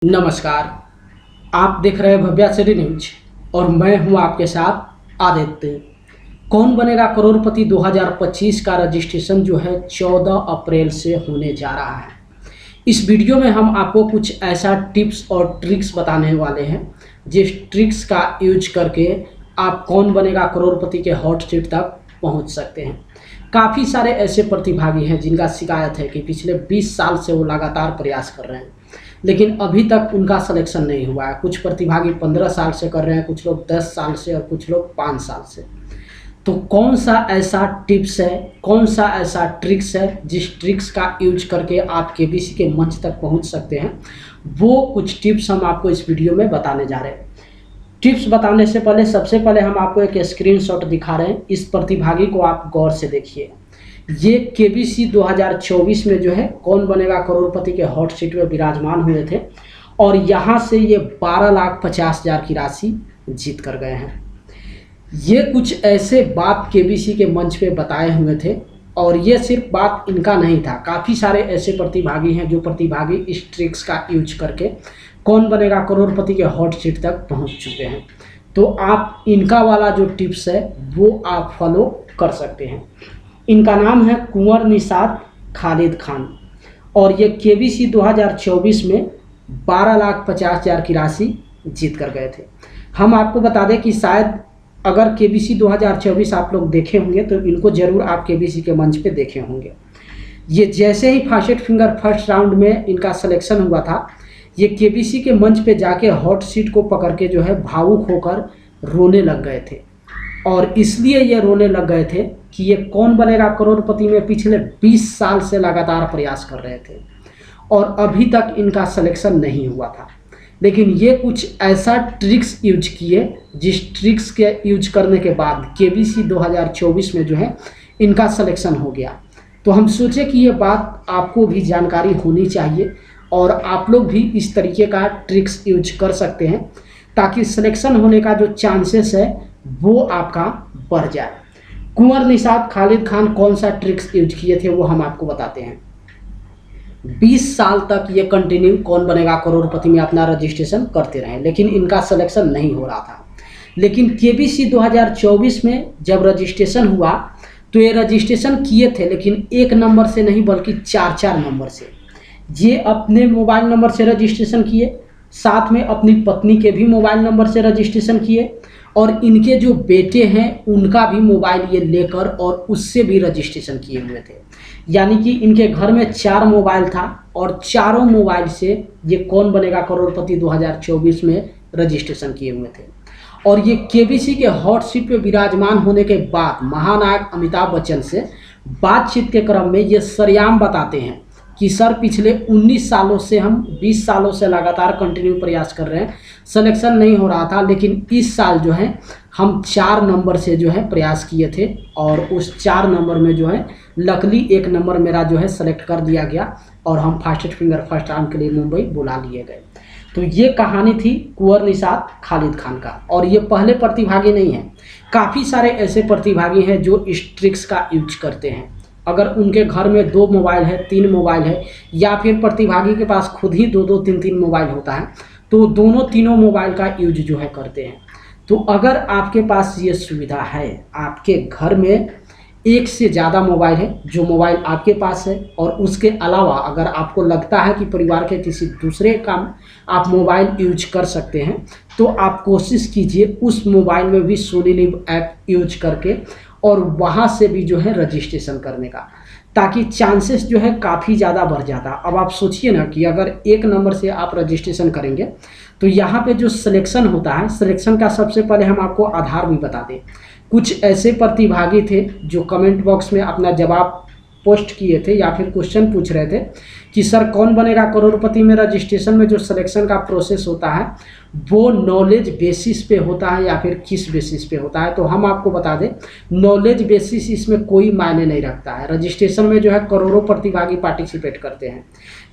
नमस्कार। आप देख रहे हैं भव्या सिटी न्यूज और मैं हूं आपके साथ आदित्य। कौन बनेगा करोड़पति 2025 का रजिस्ट्रेशन जो है 14 अप्रैल से होने जा रहा है। इस वीडियो में हम आपको कुछ ऐसा टिप्स और ट्रिक्स बताने वाले हैं जिस ट्रिक्स का यूज करके आप कौन बनेगा करोड़पति के हॉट सीट तक पहुंच सकते हैं। काफ़ी सारे ऐसे प्रतिभागी हैं जिनका शिकायत है कि पिछले 20 साल से वो लगातार प्रयास कर रहे हैं लेकिन अभी तक उनका सिलेक्शन नहीं हुआ है। कुछ प्रतिभागी 15 साल से कर रहे हैं, कुछ लोग 10 साल से और कुछ लोग 5 साल से। तो कौन सा ऐसा टिप्स है, कौन सा ऐसा ट्रिक्स है जिस ट्रिक्स का यूज करके आप केबीसी के मंच तक पहुंच सकते हैं, वो कुछ टिप्स हम आपको इस वीडियो में बताने जा रहे हैं। टिप्स बताने से पहले सबसे पहले हम आपको एक स्क्रीनशॉट दिखा रहे हैं। इस प्रतिभागी को आप गौर से देखिए। ये केबीसी 2024 में जो है कौन बनेगा करोड़पति के हॉट सीट में विराजमान हुए थे और यहाँ से ये 12,50,000 की राशि जीत कर गए हैं। ये कुछ ऐसे बात केबीसी के मंच पे बताए हुए थे और ये सिर्फ बात इनका नहीं था। काफ़ी सारे ऐसे प्रतिभागी हैं जो प्रतिभागी इस ट्रिक्स का यूज करके कौन बनेगा करोड़पति के हॉट सीट तक पहुँच चुके हैं। तो आप इनका वाला जो टिप्स है वो आप फॉलो कर सकते हैं। इनका नाम है कुंवर निषाद खालिद खान और ये केबीसी 2024 में 12,50,000 की राशि जीत कर गए थे। हम आपको बता दें कि शायद अगर केबीसी 2024 आप लोग देखे होंगे तो इनको जरूर आप केबीसी के मंच पे देखे होंगे। ये जैसे ही फास्टेस्ट फिंगर फर्स्ट राउंड में इनका सिलेक्शन हुआ था, ये केबीसी के मंच पे जाके हॉट सीट को पकड़ के जो है भावुक होकर रोने लग गए थे। और इसलिए ये रोने लग गए थे कि ये कौन बनेगा करोड़पति में पिछले 20 साल से लगातार प्रयास कर रहे थे और अभी तक इनका सिलेक्शन नहीं हुआ था। लेकिन ये कुछ ऐसा ट्रिक्स यूज किए जिस ट्रिक्स के यूज करने के बाद केबीसी 2024 में जो है इनका सिलेक्शन हो गया। तो हम सोचे कि ये बात आपको भी जानकारी होनी चाहिए और आप लोग भी इस तरीके का ट्रिक्स यूज कर सकते हैं ताकि सिलेक्शन होने का जो चांसेस है वो आपका बढ़ जाए। कुंवर निषाद खालिद खान कौन सा ट्रिक्स यूज किए थे वो हम आपको बताते हैं। 20 साल तक ये कंटिन्यू कौन बनेगा करोड़पति में अपना रजिस्ट्रेशन करते रहे लेकिन इनका सिलेक्शन नहीं हो रहा था। लेकिन केबीसी 2024 में जब रजिस्ट्रेशन हुआ तो ये रजिस्ट्रेशन किए थे लेकिन एक नंबर से नहीं बल्कि 4-4 नंबर से। ये अपने मोबाइल नंबर से रजिस्ट्रेशन किए, साथ में अपनी पत्नी के भी मोबाइल नंबर से रजिस्ट्रेशन किए और इनके जो बेटे हैं उनका भी मोबाइल ये लेकर और उससे भी रजिस्ट्रेशन किए हुए थे। यानी कि इनके घर में 4 मोबाइल था और चारों मोबाइल से ये कौन बनेगा करोड़पति 2024 में रजिस्ट्रेशन किए हुए थे। और ये केबीसी के हॉट सीट पे विराजमान होने के बाद महानायक अमिताभ बच्चन से बातचीत के क्रम में ये सरेआम बताते हैं कि सर पिछले 19 सालों से हम 20 सालों से लगातार कंटिन्यू प्रयास कर रहे हैं, सिलेक्शन नहीं हो रहा था लेकिन इस साल जो है हम 4 नंबर से जो है प्रयास किए थे और उस 4 नंबर में जो है लकली 1 नंबर मेरा जो है सेलेक्ट कर दिया गया और हम फास्टेस्ट फिंगर फर्स्ट राउंड के लिए मुंबई बुला लिए गए। तो ये कहानी थी कुंवर निषाद खालिद खान का और ये पहले प्रतिभागी नहीं हैं। काफ़ी सारे ऐसे प्रतिभागी हैं जो इस ट्रिक्स का यूज करते हैं। अगर उनके घर में 2 मोबाइल है, 3 मोबाइल है या फिर प्रतिभागी के पास खुद ही 2-2, 3-3 मोबाइल होता है तो दोनों तीनों मोबाइल का यूज जो है करते हैं। तो अगर आपके पास ये सुविधा है, आपके घर में एक से ज़्यादा मोबाइल है जो मोबाइल आपके पास है और उसके अलावा अगर आपको लगता है कि परिवार के किसी दूसरे काम आप मोबाइल यूज कर सकते हैं तो आप कोशिश कीजिए उस मोबाइल में भी सोनीलिव ऐप यूज करके और वहाँ से भी जो है रजिस्ट्रेशन करने का, ताकि चांसेस जो है काफ़ी ज़्यादा बढ़ जाता। अब आप सोचिए ना कि अगर 1 नंबर से आप रजिस्ट्रेशन करेंगे तो यहाँ पे जो सिलेक्शन होता है, सिलेक्शन का सबसे पहले हम आपको आधार भी बता दें। कुछ ऐसे प्रतिभागी थे जो कमेंट बॉक्स में अपना जवाब पोस्ट किए थे या फिर क्वेश्चन पूछ रहे थे कि सर कौन बनेगा करोड़पति में रजिस्ट्रेशन में जो सिलेक्शन का प्रोसेस होता है वो नॉलेज बेसिस पे होता है या फिर किस बेसिस पे होता है। तो हम आपको बता दें नॉलेज बेसिस इसमें कोई मायने नहीं रखता है। रजिस्ट्रेशन में जो है करोड़ों प्रतिभागी पार्टिसिपेट करते हैं।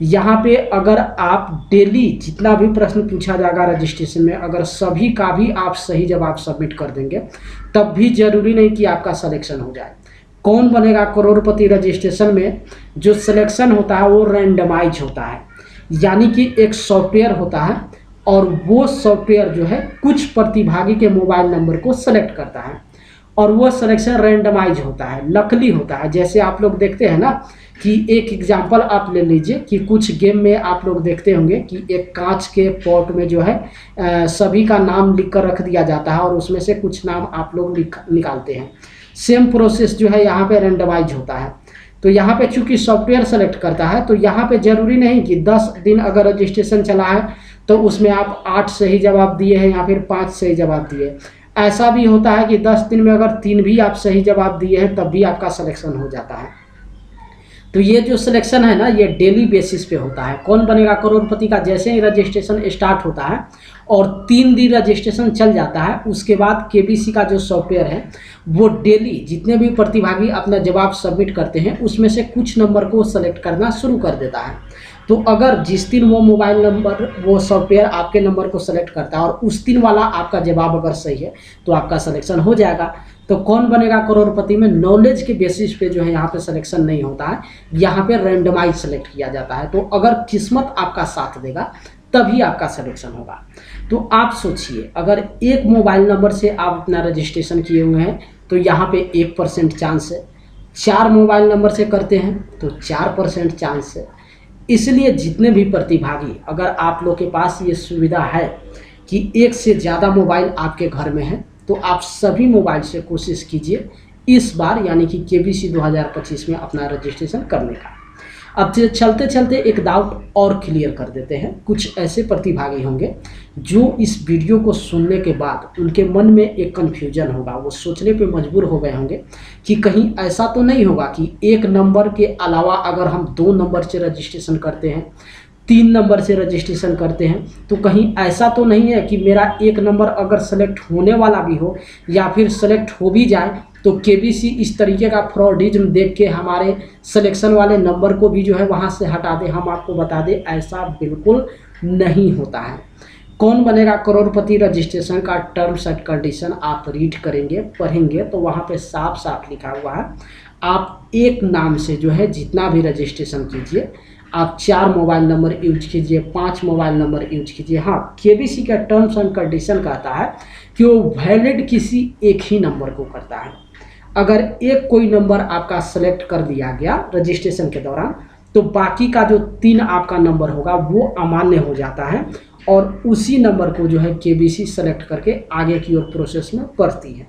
यहाँ पे अगर आप डेली जितना भी प्रश्न पूछा जाएगा रजिस्ट्रेशन में अगर सभी का भी आप सही जवाब सबमिट कर देंगे तब भी जरूरी नहीं कि आपका सिलेक्शन हो जाए। कौन बनेगा करोड़पति रजिस्ट्रेशन में जो सिलेक्शन होता है वो रैंडमाइज होता है। यानी कि एक सॉफ्टवेयर होता है और वो सॉफ्टवेयर जो है कुछ प्रतिभागी के मोबाइल नंबर को सेलेक्ट करता है और वो सिलेक्शन रैंडमाइज होता है, लकली होता है। जैसे आप लोग देखते हैं ना कि एक एग्जांपल आप ले लीजिए कि कुछ गेम में आप लोग देखते होंगे कि एक कांच के पॉट में जो है सभी का नाम लिख कर रख दिया जाता है और उसमें से कुछ नाम आप लोग निकालते हैं। सेम प्रोसेस जो है यहाँ पे रैंडमाइज होता है। तो यहाँ पे चूंकि सॉफ्टवेयर सेलेक्ट करता है तो यहाँ पे जरूरी नहीं कि 10 दिन अगर रजिस्ट्रेशन चला है तो उसमें आप 8 सही जवाब दिए हैं या फिर 5 सही जवाब दिए। ऐसा भी होता है कि 10 दिन में अगर 3 भी आप सही जवाब दिए हैं तब भी आपका सिलेक्शन हो जाता है। तो ये जो सिलेक्शन है ना ये डेली बेसिस पे होता है। कौन बनेगा करोड़पति का जैसे ही रजिस्ट्रेशन स्टार्ट होता है और 3 दिन रजिस्ट्रेशन चल जाता है उसके बाद केबीसी का जो सॉफ्टवेयर है वो डेली जितने भी प्रतिभागी अपना जवाब सबमिट करते हैं उसमें से कुछ नंबर को सेलेक्ट करना शुरू कर देता है। तो अगर जिस दिन वो मोबाइल नंबर वो सॉफ्टवेयर आपके नंबर को सेलेक्ट करता है और उस दिन वाला आपका जवाब अगर सही है तो आपका सिलेक्शन हो जाएगा। तो कौन बनेगा करोड़पति में नॉलेज के बेसिस पे जो है यहाँ पे सिलेक्शन नहीं होता है, यहाँ पे रैंडमाइज सेलेक्ट किया जाता है। तो अगर किस्मत आपका साथ देगा तभी आपका सिलेक्शन होगा। तो आप सोचिए अगर एक मोबाइल नंबर से आप अपना रजिस्ट्रेशन किए हुए हैं तो यहाँ पे 1% चांस है, 4 मोबाइल नंबर से करते हैं तो 4% चांस है। इसलिए जितने भी प्रतिभागी अगर आप लोग के पास ये सुविधा है कि एक से ज़्यादा मोबाइल आपके घर में है तो आप सभी मोबाइल से कोशिश कीजिए इस बार यानी कि केबीसी 2025 में अपना रजिस्ट्रेशन करने का। अब चलते चलते एक डाउट और क्लियर कर देते हैं। कुछ ऐसे प्रतिभागी होंगे जो इस वीडियो को सुनने के बाद उनके मन में एक कन्फ्यूजन होगा, वो सोचने पे मजबूर हो गए होंगे कि कहीं ऐसा तो नहीं होगा कि एक नंबर के अलावा अगर हम 2 नंबर से रजिस्ट्रेशन करते हैं, 3 नंबर से रजिस्ट्रेशन करते हैं तो कहीं ऐसा तो नहीं है कि मेरा एक नंबर अगर सेलेक्ट होने वाला भी हो या फिर सेलेक्ट हो भी जाए तो केबीसी इस तरीके का फ्रॉडिज्म देख के हमारे सिलेक्शन वाले नंबर को भी जो है वहाँ से हटा दे। हम आपको बता दें ऐसा बिल्कुल नहीं होता है। कौन बनेगा करोड़पति रजिस्ट्रेशन का टर्म्स एंड कंडीशन आप रीड करेंगे पढ़ेंगे तो वहाँ पे साफ साफ लिखा हुआ है आप एक नाम से जो है जितना भी रजिस्ट्रेशन कीजिए आप 4 मोबाइल नंबर यूज कीजिए, 5 मोबाइल नंबर यूज कीजिए। हाँ, केबीसी का टर्म्स एंड कंडीशन कहता है कि वो वैलिड किसी एक ही नंबर को करता है। अगर एक कोई नंबर आपका सेलेक्ट कर दिया गया रजिस्ट्रेशन के दौरान तो बाकी का जो 3 आपका नंबर होगा वो अमान्य हो जाता है और उसी नंबर को जो है केबीसी सेलेक्ट करके आगे की ओर प्रोसेस में बढ़ती है।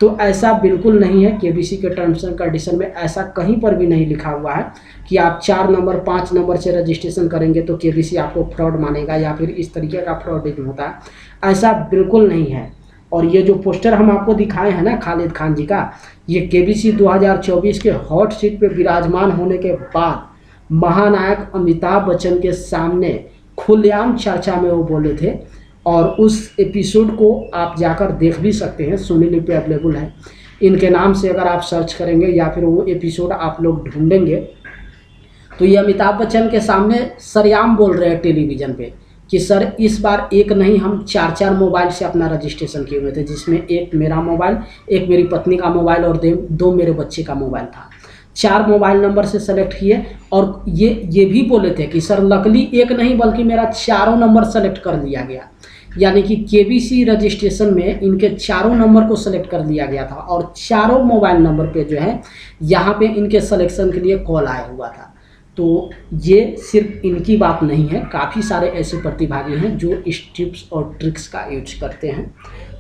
तो ऐसा बिल्कुल नहीं है। केबीसी के टर्म्स एंड कंडीशन में ऐसा कहीं पर भी नहीं लिखा हुआ है कि आप 4 नंबर 5 नंबर से रजिस्ट्रेशन करेंगे तो केबीसी आपको फ्रॉड मानेगा या फिर इस तरीके का फ्रॉडिज्म होता है। ऐसा बिल्कुल नहीं है। और ये जो पोस्टर हम आपको दिखाए हैं ना खालिद खान जी का, ये केबीसी 2024 के हॉट सीट पे विराजमान होने के बाद महानायक अमिताभ बच्चन के सामने खुलेआम चर्चा में वो बोले थे और उस एपिसोड को आप जाकर देख भी सकते हैं, सोनी लिव पे अवेलेबल है। इनके नाम से अगर आप सर्च करेंगे या फिर वो एपिसोड आप लोग ढूंढेंगे तो ये अमिताभ बच्चन के सामने सरेआम बोल रहे हैं टेलीविज़न पे कि सर इस बार एक नहीं हम 4 मोबाइल से अपना रजिस्ट्रेशन किए हुए थे, जिसमें एक मेरा मोबाइल, एक मेरी पत्नी का मोबाइल और 2 मेरे बच्चे का मोबाइल था। 4 मोबाइल नंबर से सेलेक्ट किए और ये भी बोले थे कि सर लकली एक नहीं बल्कि मेरा 4 नंबर सेलेक्ट कर लिया गया। यानी कि केबीसी रजिस्ट्रेशन में इनके 4 नंबर को सेलेक्ट कर लिया गया था और 4 मोबाइल नंबर पे जो है यहाँ पे इनके सिलेक्शन के लिए कॉल आया हुआ था। तो ये सिर्फ इनकी बात नहीं है, काफ़ी सारे ऐसे प्रतिभागी हैं जो इस टिप्स और ट्रिक्स का यूज करते हैं।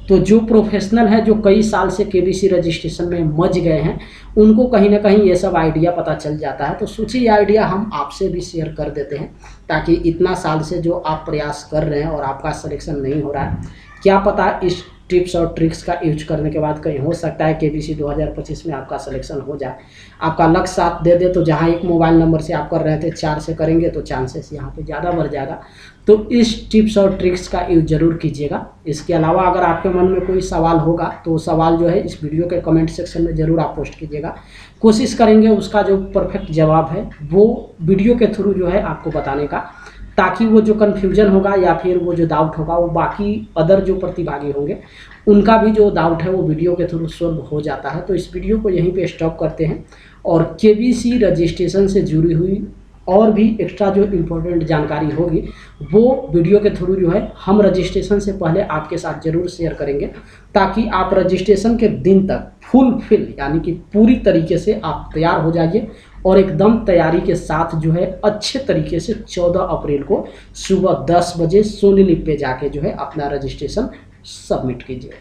तो जो प्रोफेशनल है जो कई साल से केबीसी रजिस्ट्रेशन में मज गए हैं उनको कहीं ना कहीं ये सब आइडिया पता चल जाता है। तो सोचिए ये आइडिया हम आपसे भी शेयर कर देते हैं ताकि इतना साल से जो आप प्रयास कर रहे हैं और आपका सिलेक्शन नहीं हो रहा है, क्या पता इस टिप्स और ट्रिक्स का यूज करने के बाद कहीं हो सकता है केबीसी 2025 में आपका सिलेक्शन हो जाए। आपका लक साथ दे दे तो जहां एक मोबाइल नंबर से आप कर रहे थे 4 से करेंगे तो चांसेस यहाँ पे ज़्यादा बढ़ जाएगा। तो इस टिप्स और ट्रिक्स का यूज ज़रूर कीजिएगा। इसके अलावा अगर आपके मन में कोई सवाल होगा तो सवाल जो है इस वीडियो के कमेंट सेक्शन में ज़रूर आप पोस्ट कीजिएगा। कोशिश करेंगे उसका जो परफेक्ट जवाब है वो वीडियो के थ्रू जो है आपको बताने का, ताकि वो जो कन्फ्यूजन होगा या फिर वो जो डाउट होगा वो बाकी अदर जो प्रतिभागी होंगे उनका भी जो डाउट है वो वीडियो के थ्रू सॉल्व हो जाता है। तो इस वीडियो को यहीं पे स्टॉप करते हैं और केबीसी रजिस्ट्रेशन से जुड़ी हुई और भी एक्स्ट्रा जो इम्पोर्टेंट जानकारी होगी वो वीडियो के थ्रू जो है हम रजिस्ट्रेशन से पहले आपके साथ ज़रूर शेयर करेंगे, ताकि आप रजिस्ट्रेशन के दिन तक फुलफिल यानी कि पूरी तरीके से आप तैयार हो जाइए और एकदम तैयारी के साथ जो है अच्छे तरीके से 14 अप्रैल को सुबह 10 बजे सोनी लिप पे जाके जो है अपना रजिस्ट्रेशन सबमिट कीजिए।